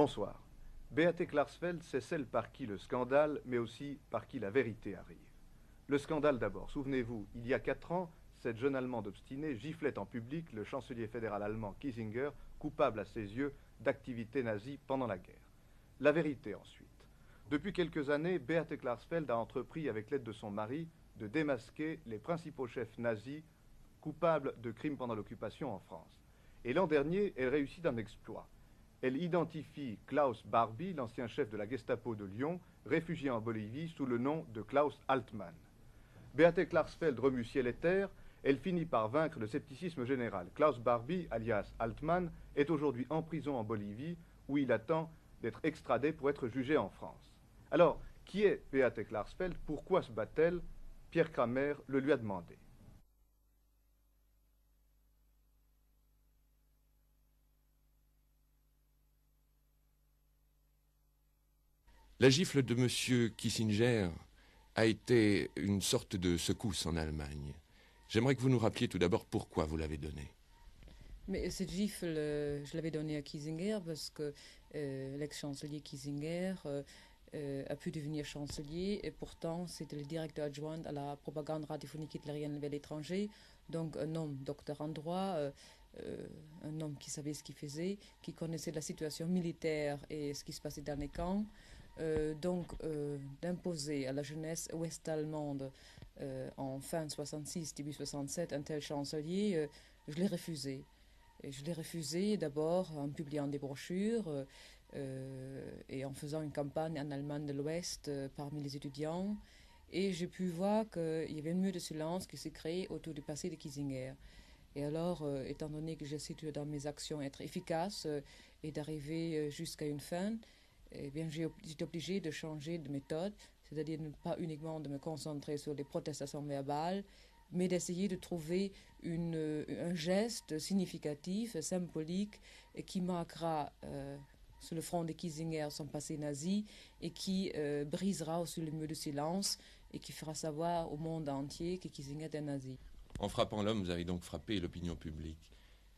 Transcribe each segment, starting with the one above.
Bonsoir. Beate Klarsfeld, c'est celle par qui le scandale, mais aussi par qui la vérité arrive. Le scandale d'abord. Souvenez-vous, il y a 4 ans, cette jeune Allemande obstinée giflait en public le chancelier fédéral allemand Kiesinger, coupable à ses yeux d'activités nazies pendant la guerre. La vérité ensuite. Depuis quelques années, Beate Klarsfeld a entrepris, avec l'aide de son mari, de démasquer les principaux chefs nazis coupables de crimes pendant l'occupation en France. Et l'an dernier, elle réussit d'un exploit. Elle identifie Klaus Barbie, l'ancien chef de la Gestapo de Lyon, réfugié en Bolivie sous le nom de Klaus Altmann. Beate Klarsfeld remue ciel et terre, elle finit par vaincre le scepticisme général. Klaus Barbie, alias Altmann, est aujourd'hui en prison en Bolivie, où il attend d'être extradé pour être jugé en France. Alors, qui est Beate Klarsfeld? Pourquoi se bat-elle? Pierre Kramer le lui a demandé. La gifle de M. Kiesinger a été une sorte de secousse en Allemagne. J'aimerais que vous nous rappeliez tout d'abord pourquoi vous l'avez donnée. Mais cette gifle, je l'avais donnée à Kiesinger parce que l'ex-chancelier Kiesinger a pu devenir chancelier et pourtant c'était le directeur adjoint à la propagande radiophonique hitlérienne vers l'étranger, donc un homme docteur en droit, un homme qui savait ce qu'il faisait, qui connaissait la situation militaire et ce qui se passait dans les camps. D'imposer à la jeunesse ouest-allemande en fin 66, début 67, un tel chancelier, je l'ai refusé. Et je l'ai refusé d'abord en publiant des brochures et en faisant une campagne en Allemagne de l'Ouest parmi les étudiants. Et j'ai pu voir qu'il y avait un mur de silence qui s'est créé autour du passé de Kiesinger. Et alors, étant donné que j'essaie dans mes actions être efficace et d'arriver jusqu'à une fin, eh bien, j'ai été obligée de changer de méthode, c'est-à-dire ne pas uniquement de me concentrer sur les protestations verbales, mais d'essayer de trouver un geste significatif, symbolique, qui marquera sur le front de Kiesinger son passé nazi et qui brisera aussi le mur de silence et qui fera savoir au monde entier que Kiesinger est un nazi. En frappant l'homme, vous avez donc frappé l'opinion publique.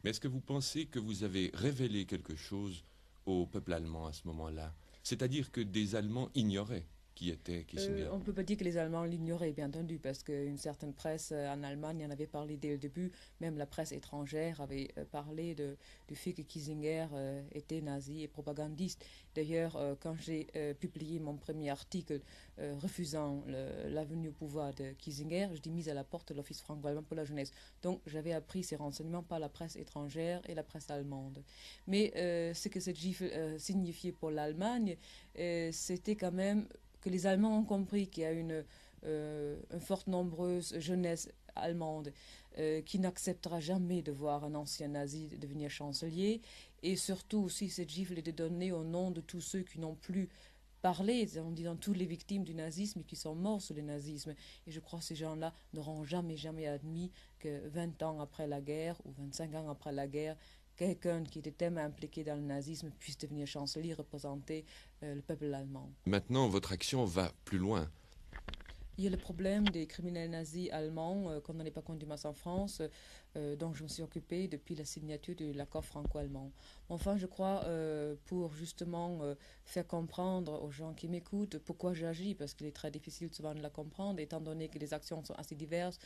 Mais est-ce que vous pensez que vous avez révélé quelque chose au peuple allemand à ce moment-là? C'est-à-dire que des Allemands ignoraient qui était Kiesinger. On ne peut pas dire que les Allemands l'ignoraient, bien entendu, parce qu'une certaine presse en Allemagne en avait parlé dès le début. Même la presse étrangère avait parlé du fait que Kiesinger était nazi et propagandiste. D'ailleurs, quand j'ai publié mon premier article refusant la venue au pouvoir de Kiesinger, je dis mise à la porte de l'Office franco-allemand pour la jeunesse. Donc j'avais appris ces renseignements par la presse étrangère et la presse allemande. Mais ce que cette gifle signifiait pour l'Allemagne, c'était quand même que les Allemands ont compris qu'il y a une forte nombreuse jeunesse allemande qui n'acceptera jamais de voir un ancien nazi devenir chancelier, et surtout aussi cette gifle est donnée au nom de tous ceux qui n'ont plus parlé, en disant toutes les victimes du nazisme et qui sont morts sous le nazisme. Et je crois que ces gens-là n'auront jamais admis que 20 ans après la guerre ou 25 ans après la guerre, quelqu'un qui était tellement impliqué dans le nazisme puisse devenir chancelier, représenter le peuple allemand. Maintenant, votre action va plus loin. Il y a le problème des criminels nazis allemands qu'on n'en est pas contumace en France, dont je me suis occupée depuis la signature de l'accord franco-allemand. Enfin, je crois, pour justement faire comprendre aux gens qui m'écoutent pourquoi j'agis, parce qu'il est très difficile souvent de la comprendre, étant donné que les actions sont assez diverses.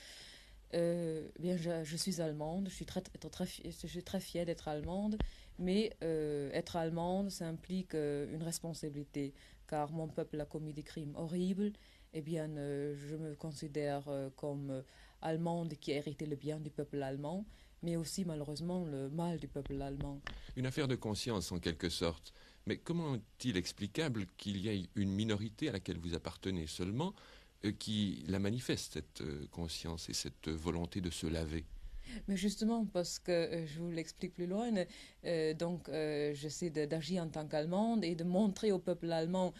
Bien, je suis allemande, je suis très fière d'être allemande, mais être allemande, ça implique une responsabilité, car mon peuple a commis des crimes horribles. Eh bien, je me considère comme allemande qui a hérité le bien du peuple allemand, mais aussi malheureusement le mal du peuple allemand. Une affaire de conscience en quelque sorte. Mais comment est-il explicable qu'il y ait une minorité à laquelle vous appartenez seulement qui la manifeste, cette conscience et cette volonté de se laver? Mais justement, parce que je vous l'explique plus loin, j'essaie d'agir en tant qu'Allemande et de montrer au peuple allemand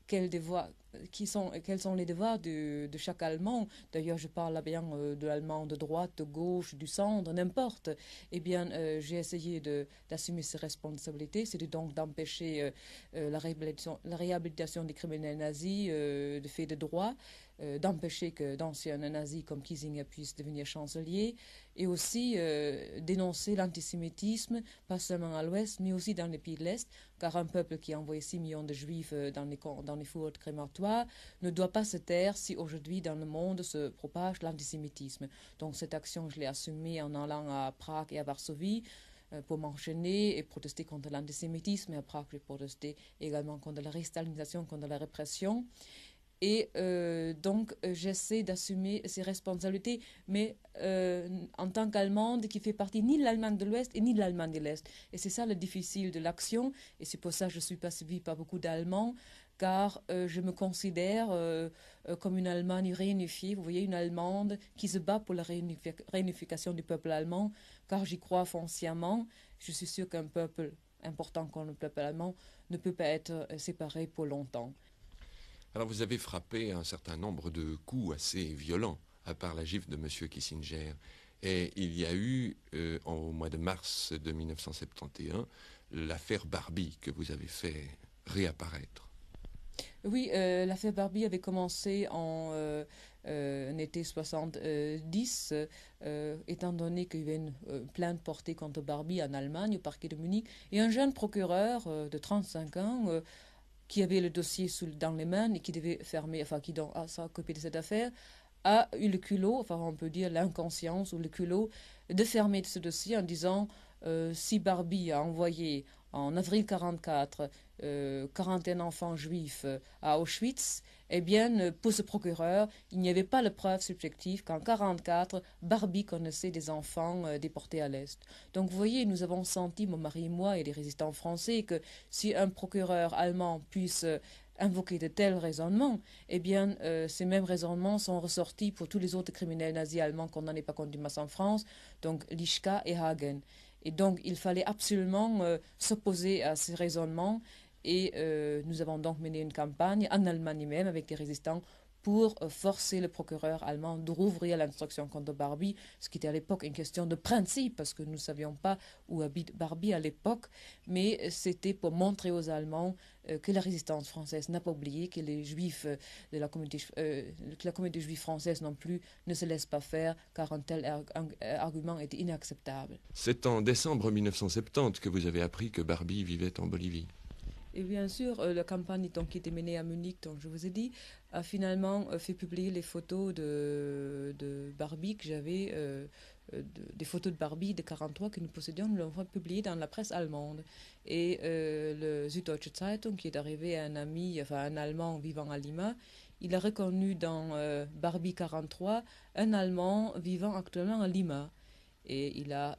quel devoir quels sont les devoirs de chaque Allemand. D'ailleurs, je parle là bien de l'allemand de droite, de gauche, du centre, n'importe. Eh bien, j'ai essayé d'assumer ces responsabilités, c'est donc d'empêcher la réhabilitation des criminels nazis de fait de droit, d'empêcher que d'anciens nazis comme Kiesinger puissent devenir chancelier, et aussi dénoncer l'antisémitisme, pas seulement à l'Ouest, mais aussi dans les pays de l'Est, car un peuple qui a envoyé 6 millions de juifs dans les fours crématoires ne doit pas se taire si aujourd'hui dans le monde se propage l'antisémitisme. Donc cette action, je l'ai assumée en allant à Prague et à Varsovie pour m'enchaîner et protester contre l'antisémitisme. Et à Prague, j'ai protesté également contre la restalinisation, contre la répression. Et donc, j'essaie d'assumer ces responsabilités, mais en tant qu'Allemande qui fait partie ni de l'Allemagne de l'Ouest et ni de l'Allemagne de l'Est. Et c'est ça le difficile de l'action, et c'est pour ça que je ne suis pas suivie par beaucoup d'Allemands, car je me considère comme une Allemagne réunifiée, vous voyez, une Allemande qui se bat pour la réunification du peuple allemand, car j'y crois foncièrement. Je suis sûre qu'un peuple important comme le peuple allemand ne peut pas être séparé pour longtemps. Alors vous avez frappé un certain nombre de coups assez violents, à part la gifle de M. Kissinger. Et il y a eu, au mois de mars de 1971, l'affaire Barbie que vous avez fait réapparaître. Oui, l'affaire Barbie avait commencé en été 70, étant donné qu'il y avait une plainte portée contre Barbie en Allemagne, au parquet de Munich, et un jeune procureur de 35 ans qui avait le dossier dans les mains et qui devait fermer, enfin qui a s'occuper de cette affaire, a eu le culot, enfin on peut dire l'inconscience ou le culot, de fermer ce dossier en disant si Barbie a envoyé en avril 1944 41 enfants juifs à Auschwitz, eh bien, pour ce procureur, il n'y avait pas de preuve subjective qu'en 1944, Barbie connaissait des enfants déportés à l'Est. Donc, vous voyez, nous avons senti, mon mari et moi, et les résistants français, que si un procureur allemand puisse invoquer de tels raisonnements, eh bien, ces mêmes raisonnements sont ressortis pour tous les autres criminels nazis allemands condamnés par contumace en France, donc Lischka et Hagen. Et donc, il fallait absolument s'opposer à ces raisonnements. Et nous avons donc mené une campagne en Allemagne même avec des résistants pour forcer le procureur allemand de rouvrir l'instruction contre Barbie, ce qui était à l'époque une question de principe, parce que nous ne savions pas où habite Barbie à l'époque, mais c'était pour montrer aux Allemands que la résistance française n'a pas oublié, que les Juifs que la communauté juive française non plus ne se laisse pas faire, car un tel argument était inacceptable. C'est en décembre 1970 que vous avez appris que Barbie vivait en Bolivie. Et bien sûr, la campagne qui était menée à Munich, dont je vous ai dit, a finalement fait publier les photos de Barbie que j'avais, des photos de Barbie de 1943 que nous possédions, nous l'avons publiées dans la presse allemande. Et le Süddeutsche Zeitung, qui est arrivé à un ami, enfin un Allemand vivant à Lima, il a reconnu dans Barbie 1943 un Allemand vivant actuellement à Lima. Et il a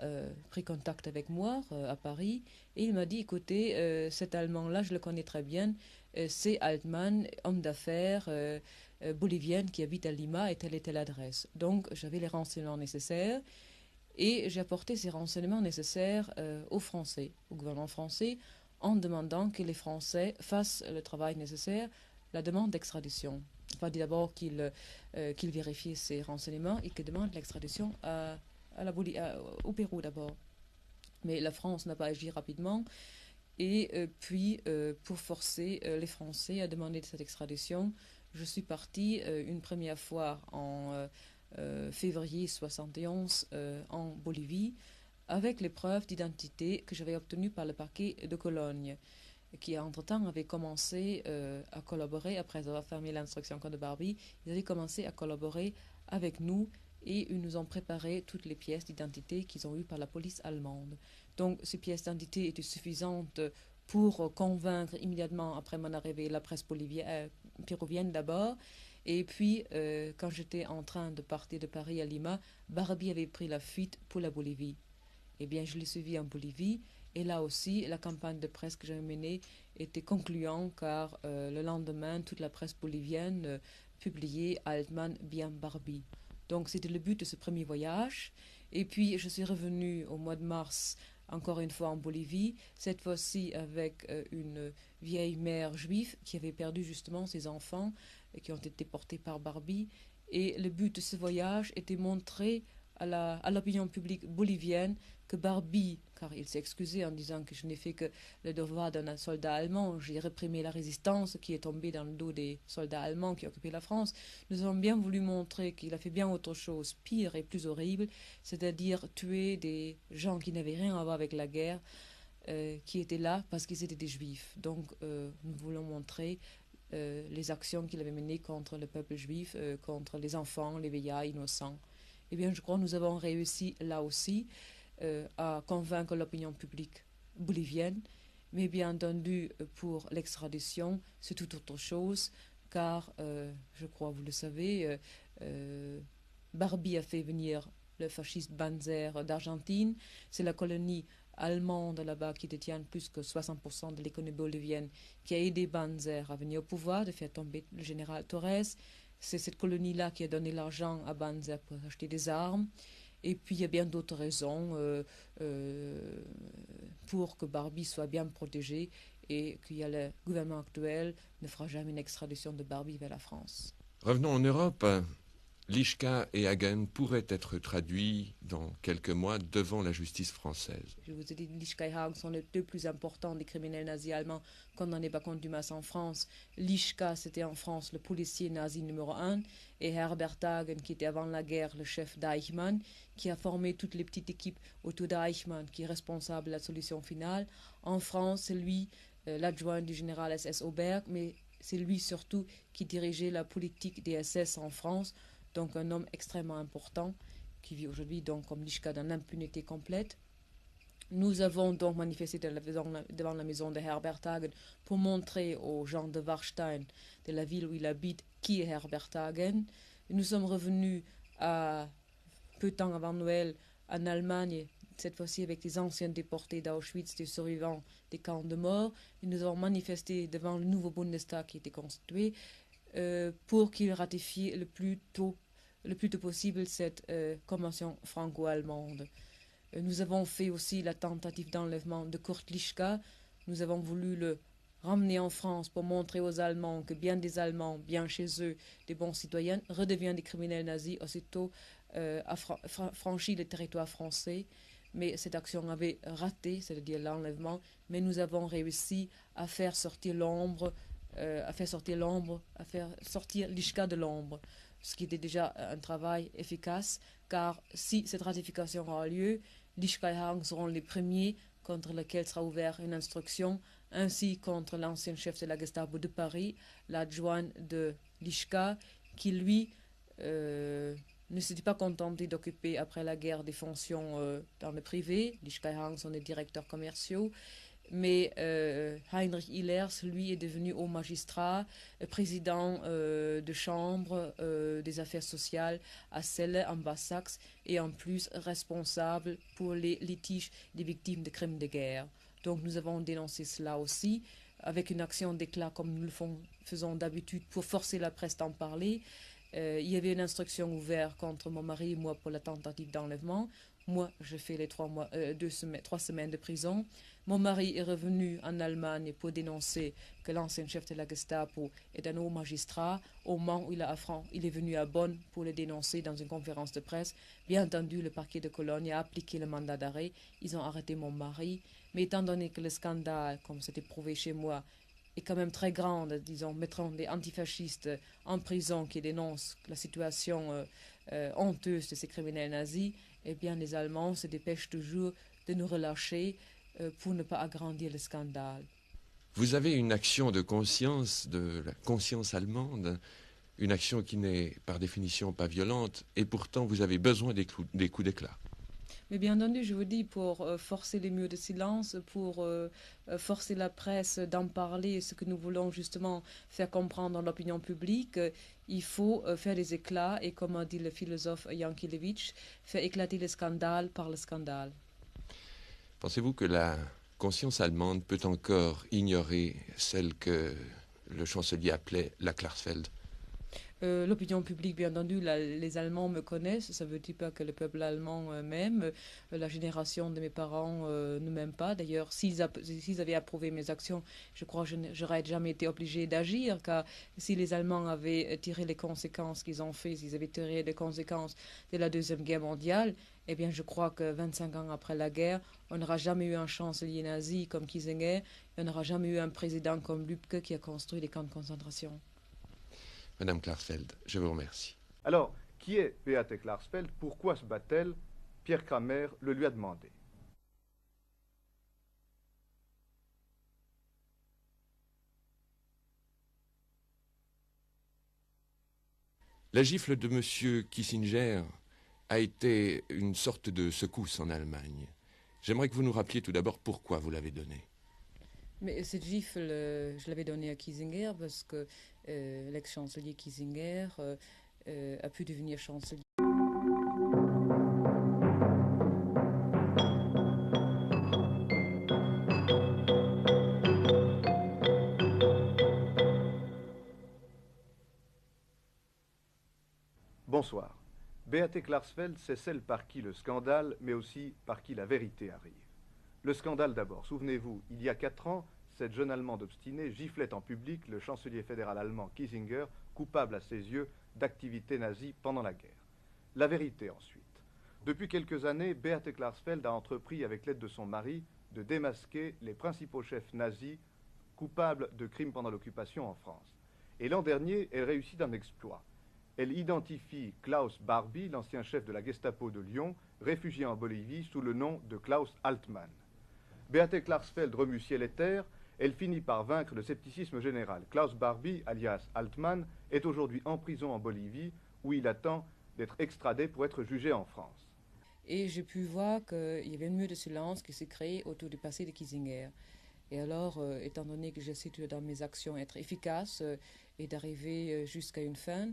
pris contact avec moi à Paris et il m'a dit, écoutez, cet Allemand-là, je le connais très bien, c'est Altman, homme d'affaires bolivien qui habite à Lima et telle adresse. Donc j'avais les renseignements nécessaires et j'ai apporté ces renseignements nécessaires aux Français, au gouvernement français, en demandant que les Français fassent le travail nécessaire, la demande d'extradition. Enfin, d'abord qu'ils vérifient ces renseignements et qu'ils demandent l'extradition au Pérou d'abord. Mais la France n'a pas agi rapidement. Et puis, pour forcer les Français à demander cette extradition, je suis partie une première fois en février 1971 en Bolivie avec les preuves d'identité que j'avais obtenues par le parquet de Cologne, qui entre-temps avait commencé à collaborer, après avoir fermé l'instruction contre Barbie, ils avaient commencé à collaborer avec nous et ils nous ont préparé toutes les pièces d'identité qu'ils ont eues par la police allemande. Donc ces pièces d'identité étaient suffisantes pour convaincre immédiatement après mon arrivée la presse péruvienne d'abord. Et puis quand j'étais en train de partir de Paris à Lima, Barbie avait pris la fuite pour la Bolivie. Eh bien je l'ai suivi en Bolivie et là aussi la campagne de presse que j'avais menée était concluante car le lendemain toute la presse bolivienne publiait Altman bien Barbie. Donc c'était le but de ce premier voyage. Et puis je suis revenue au mois de mars encore une fois en Bolivie, cette fois-ci avec une vieille mère juive qui avait perdu justement ses enfants et qui ont été portés par Barbie. Et le but de ce voyage était montrer à l'opinion publique bolivienne que Barbie, car il s'est excusé en disant que je n'ai fait que le devoir d'un soldat allemand, j'ai réprimé la résistance qui est tombée dans le dos des soldats allemands qui occupaient la France. Nous avons bien voulu montrer qu'il a fait bien autre chose, pire et plus horrible, c'est-à-dire tuer des gens qui n'avaient rien à voir avec la guerre, qui étaient là parce qu'ils étaient des juifs. Donc nous voulons montrer les actions qu'il avait menées contre le peuple juif, contre les enfants, les vieillards innocents. Eh bien, je crois que nous avons réussi là aussi à convaincre l'opinion publique bolivienne, mais bien entendu, pour l'extradition, c'est tout autre chose, car, je crois, vous le savez, Barbie a fait venir le fasciste Banzer d'Argentine, c'est la colonie allemande là-bas qui détient plus que 60% de l'économie bolivienne, qui a aidé Banzer à venir au pouvoir, de faire tomber le général Torres. C'est cette colonie-là qui a donné l'argent à Banzer pour acheter des armes. Et puis il y a bien d'autres raisons pour que Barbie soit bien protégée et que le gouvernement actuel ne fera jamais une extradition de Barbie vers la France. Revenons en Europe. Lischka et Hagen pourraient être traduits dans quelques mois devant la justice française. Je vous ai dit, Lischka et Hagen sont les deux plus importants des criminels nazis allemands qu'on en ait pas compte du masse en France. Lischka, c'était en France le policier nazi numéro 1, et Herbert Hagen, qui était avant la guerre le chef d'Eichmann, qui a formé toutes les petites équipes autour d'Eichmann, qui est responsable de la solution finale. En France, c'est lui, l'adjoint du général SS Auberg, mais c'est lui surtout qui dirigeait la politique des SS en France. Donc un homme extrêmement important qui vit aujourd'hui donc comme Lischka dans l'impunité complète. Nous avons donc manifesté devant la maison de Herbert Hagen pour montrer aux gens de Warstein, de la ville où il habite, qui est Herbert Hagen. Nous sommes revenus peu de temps avant Noël en Allemagne, cette fois-ci avec les anciens déportés d'Auschwitz, des survivants des camps de mort. Et nous avons manifesté devant le nouveau Bundestag qui était constitué pour qu'il ratifie le plus tôt possible cette convention franco-allemande. Nous avons fait aussi la tentative d'enlèvement de Kurt Lischka. Nous avons voulu le ramener en France pour montrer aux Allemands que bien des Allemands, bien chez eux, des bons citoyens, redeviennent des criminels nazis aussitôt franchi le territoire français. Mais cette action avait raté, c'est-à-dire l'enlèvement, mais nous avons réussi à faire sortir l'ombre, à faire sortir Lischka de l'ombre, ce qui était déjà un travail efficace, car si cette ratification aura lieu, Lischka et Hagen seront les premiers contre lesquels sera ouverte une instruction, ainsi contre l'ancien chef de la Gestapo de Paris, l'adjoint de Lischka, qui lui ne s'était pas contenté d'occuper après la guerre des fonctions dans le privé. Lischka et Hagen sont des directeurs commerciaux. Mais Heinrich Hitlers, lui, est devenu haut magistrat, président de chambre des affaires sociales à Celle, en Basse-Saxe, et en plus responsable pour les litiges des victimes de crimes de guerre. Donc nous avons dénoncé cela aussi, avec une action d'éclat comme nous le faisons d'habitude pour forcer la presse d'en parler. Il y avait une instruction ouverte contre mon mari et moi pour la tentative d'enlèvement. Moi, je fais les 3 semaines de prison. Mon mari est revenu en Allemagne pour dénoncer que l'ancien chef de la Gestapo est un haut magistrat. Au moment où il est venu à Bonn pour le dénoncer dans une conférence de presse. Bien entendu, le parquet de Cologne a appliqué le mandat d'arrêt. Ils ont arrêté mon mari. Mais étant donné que le scandale, comme c'était prouvé chez moi, est quand même très grande, disons, mettant des antifascistes en prison qui dénoncent la situation honteuse de ces criminels nazis, eh bien les Allemands se dépêchent toujours de nous relâcher pour ne pas agrandir le scandale. Vous avez une action de conscience, de la conscience allemande, une action qui n'est par définition pas violente, et pourtant vous avez besoin des coups d'éclat. Mais bien entendu, je vous dis, pour forcer les murs de silence, pour forcer la presse d'en parler, ce que nous voulons justement faire comprendre dans l'opinion publique, il faut faire des éclats et, comme a dit le philosophe Yankelevitch, faire éclater le scandale par le scandale. Pensez-vous que la conscience allemande peut encore ignorer celle que le chancelier appelait la Klarsfeld ? L'opinion publique, bien entendu, les Allemands me connaissent, ça ne veut dire pas que le peuple allemand m'aime. La génération de mes parents ne m'aime pas. D'ailleurs, s'ils avaient approuvé mes actions, je crois que je n'aurais jamais été obligé d'agir, car si les Allemands avaient tiré les conséquences qu'ils ont fait, s'ils avaient tiré les conséquences de la Deuxième Guerre mondiale, eh bien, je crois que 25 ans après la guerre, on n'aura jamais eu un chancelier nazi comme Kissinger, on n'aura jamais eu un président comme Lübke qui a construit les camps de concentration. Madame Klarsfeld, je vous remercie. Alors, qui est Beate Klarsfeld? Pourquoi se bat-elle? Pierre Kramer le lui a demandé. La gifle de M. Kissinger a été une sorte de secousse en Allemagne. J'aimerais que vous nous rappeliez tout d'abord pourquoi vous l'avez donnée. Mais cette gifle, je l'avais donnée à Kissinger parce que l'ex-chancelier Kissinger a pu devenir chancelier. Bonsoir. Beate Klarsfeld, c'est celle par qui le scandale, mais aussi par qui la vérité arrive. Le scandale d'abord. Souvenez-vous, il y a 4 ans, cette jeune Allemande obstinée giflait en public le chancelier fédéral allemand Kissinger, coupable à ses yeux d'activités nazies pendant la guerre. La vérité ensuite. Depuis quelques années, Beate Klarsfeld a entrepris, avec l'aide de son mari, de démasquer les principaux chefs nazis coupables de crimes pendant l'occupation en France. Et l'an dernier, elle réussit d'un exploit. Elle identifie Klaus Barbie, l'ancien chef de la Gestapo de Lyon, réfugié en Bolivie sous le nom de Klaus Altmann. Beate Klarsfeld remue ciel et terre, elle finit par vaincre le scepticisme général. Klaus Barbie, alias Altmann, est aujourd'hui en prison en Bolivie, où il attend d'être extradé pour être jugé en France. Et j'ai pu voir qu'il y avait un mur de silence qui s'est créé autour du passé de Kissinger. Et alors, étant donné que j'essaie dans mes actions être efficace et d'arriver jusqu'à une fin,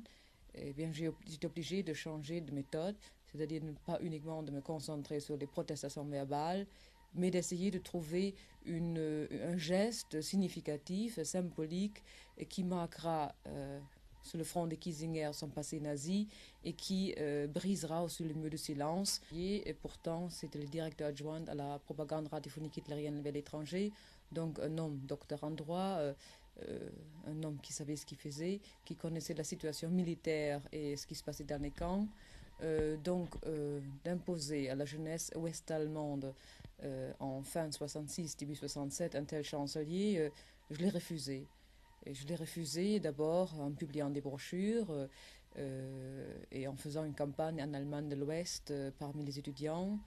eh bien, j'ai été obligée de changer de méthode, c'est-à-dire pas uniquement de me concentrer sur les protestations verbales, mais d'essayer de trouver un geste significatif, symbolique, qui marquera sur le front de Kissinger son passé nazi et qui brisera aussi le mur de silence. Et pourtant, c'était le directeur adjoint à la propagande radiophonique hitlérienne vers l'étranger, donc un homme docteur en droit, un homme qui savait ce qu'il faisait, qui connaissait la situation militaire et ce qui se passait dans les camps. D'imposer à la jeunesse ouest-allemande en fin 66, début 67, un tel chancelier, je l'ai refusé. Et je l'ai refusé d'abord en publiant des brochures et en faisant une campagne en Allemagne de l'Ouest parmi les étudiants.